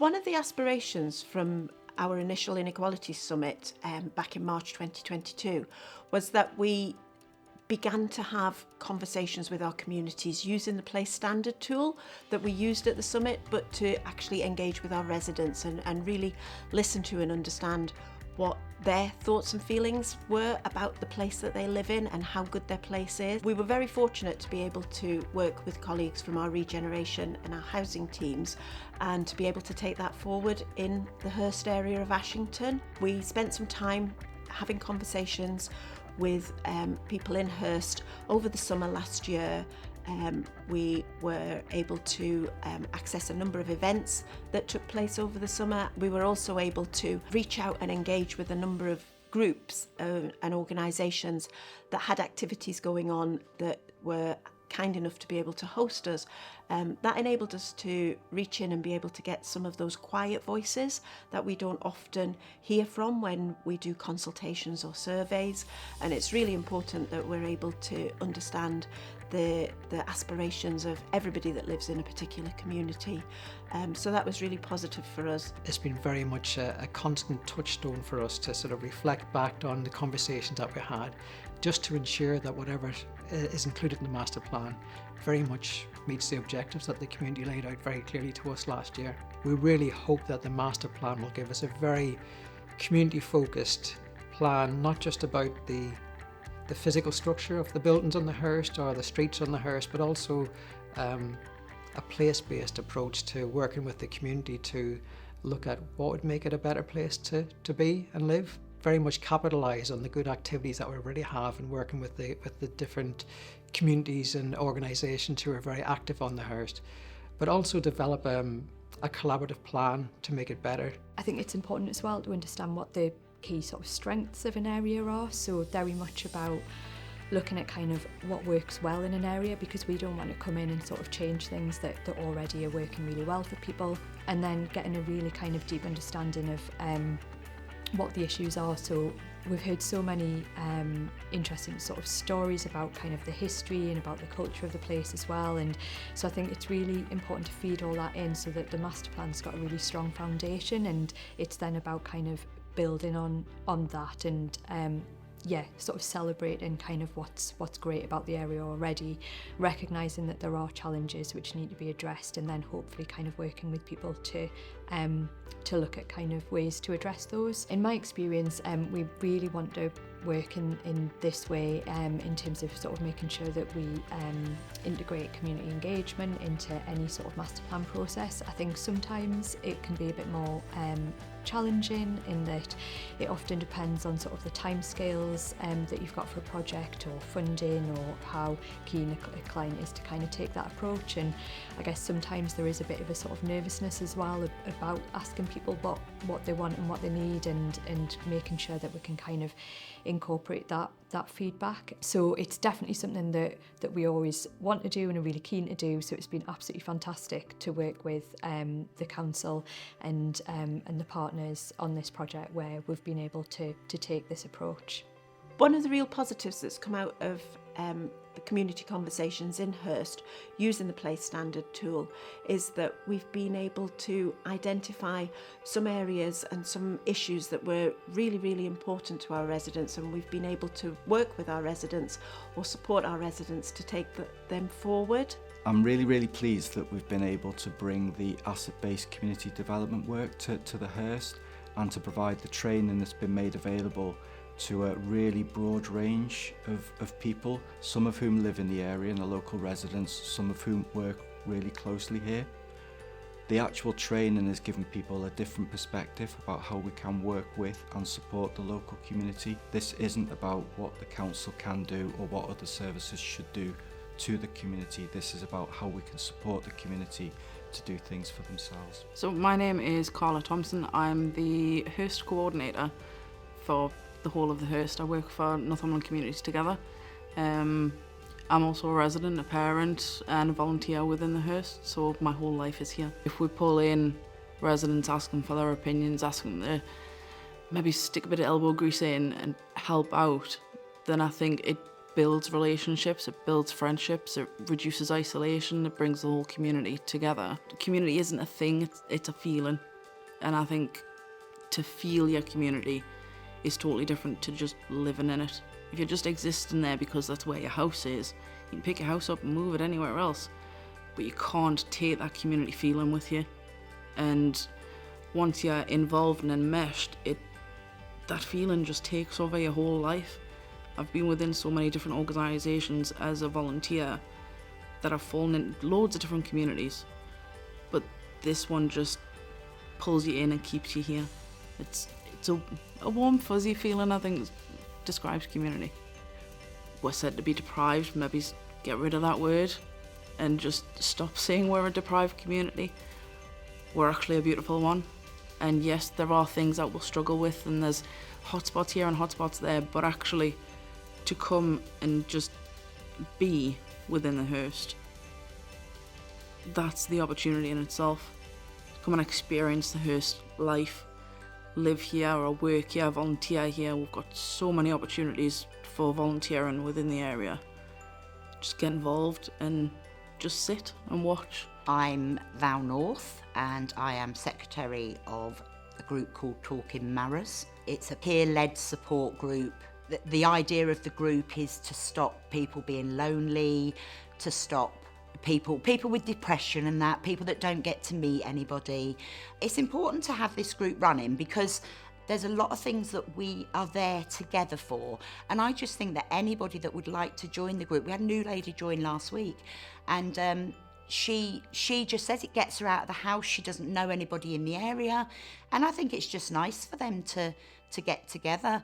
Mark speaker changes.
Speaker 1: One of the aspirations from our initial Inequalities Summit back in March 2022 was that we began to have conversations with our communities using the place standard tool that we used at the summit, but to actually engage with our residents and really listen to and understand what their thoughts and feelings were about the place that they live in and how good their place is. We were very fortunate to be able to work with colleagues from our regeneration and our housing teams and to be able to take that forward in the Hurst area of Ashington. We spent some time having conversations with people in Hurst over the summer last year. We were able to access a number of events that took place over the summer. We were also able to reach out and engage with a number of groups and organisations that had activities going on that were kind enough to be able to host us. That enabled us to reach in and be able to get some of those quiet voices that we don't often hear from when we do consultations or surveys. And it's really important that we're able to understand the aspirations of everybody that lives in a particular community. So that was really positive for us.
Speaker 2: It's been very much a constant touchstone for us to sort of reflect back on the conversations that we had, just to ensure that whatever is included in the master plan very much meets the objectives that the community laid out very clearly to us last year. We really hope that the master plan will give us a very community-focused plan, not just about the physical structure of the buildings on the Hurst or the streets on the Hurst, but also a place-based approach to working with the community to look at what would make it a better place to be and live. Very much capitalise on the good activities that we already have and working with the different communities and organisations who are very active on the Hurst, but also develop a collaborative plan to make it better.
Speaker 3: I think it's important as well to understand what the key sort of strengths of an area are, so very much about looking at kind of what works well in an area, because we don't want to come in and sort of change things that already are working really well for people, and then getting a really kind of deep understanding of what the issues are. So we've heard so many interesting sort of stories about kind of the history and about the culture of the place as well, and so I think it's really important to feed all that in so that the master plan's got a really strong foundation, and it's then about kind of building on that and sort of celebrating kind of what's great about the area already, recognising that there are challenges which need to be addressed, and then hopefully kind of working with people to look at kind of ways to address those. In my experience, we really want to work in this way in terms of sort of making sure that we integrate community engagement into any sort of master plan process. I think sometimes it can be a bit more challenging in that it often depends on sort of the timescales that you've got for a project or funding, or how keen a client is to kind of take that approach. And I guess sometimes there is a bit of a sort of nervousness as well about asking people what they want and what they need, and making sure that we can kind of incorporate that feedback. So it's definitely something that we always want to do and are really keen to do. So it's been absolutely fantastic to work with the council and the partners on this project, where we've been able to take this approach.
Speaker 1: One of the real positives that's come out of the community conversations in Hurst using the place standard tool is that we've been able to identify some areas and some issues that were really, really important to our residents, and we've been able to work with our residents or support our residents to take them forward.
Speaker 4: I'm really, really pleased that we've been able to bring the asset-based community development work to the Hurst, and to provide the training that's been made available to a really broad range of people, some of whom live in the area and are local residents, some of whom work really closely here. The actual training has given people a different perspective about how we can work with and support the local community. This isn't about what the council can do or what other services should do to the community. This is about how we can support the community to do things for themselves.
Speaker 5: So my name is Carla Thompson. I'm the Hurst coordinator for the whole of the Hurst. I work for Northumberland Communities Together. I'm also a resident, a parent and a volunteer within the Hurst, so my whole life is here. If we pull in residents, asking for their opinions, asking them to maybe stick a bit of elbow grease in and help out, then I think it builds relationships, it builds friendships, it reduces isolation, it brings the whole community together. The community isn't a thing, it's a feeling. And I think to feel your community is totally different to just living in it. If you're just existing there because that's where your house is, you can pick your house up and move it anywhere else, but you can't take that community feeling with you. And once you're involved and enmeshed, that feeling just takes over your whole life. I've been within so many different organisations as a volunteer that I've fallen in loads of different communities, but this one just pulls you in and keeps you here. It's a warm, fuzzy feeling, I think, describes community. We're said to be deprived, maybe get rid of that word and just stop saying we're a deprived community. We're actually a beautiful one. And yes, there are things that we'll struggle with, and there's hotspots here and hotspots there, but actually to come and just be within the Hurst, that's the opportunity in itself. Come and experience the Hurst life, live here or work here, volunteer here. We've got so many opportunities for volunteering within the area. Just get involved and just sit and watch.
Speaker 6: I'm Val North and I am secretary of a group called Talking Marrows. It's a peer-led support group. The idea of the group is to stop people being lonely, to stop people with depression and that, people that don't get to meet anybody. It's important to have this group running because there's a lot of things that we are there together for. And I just think that anybody that would like to join the group, we had a new lady join last week, and she just says it gets her out of the house. She doesn't know anybody in the area. And I think it's just nice for them to get together.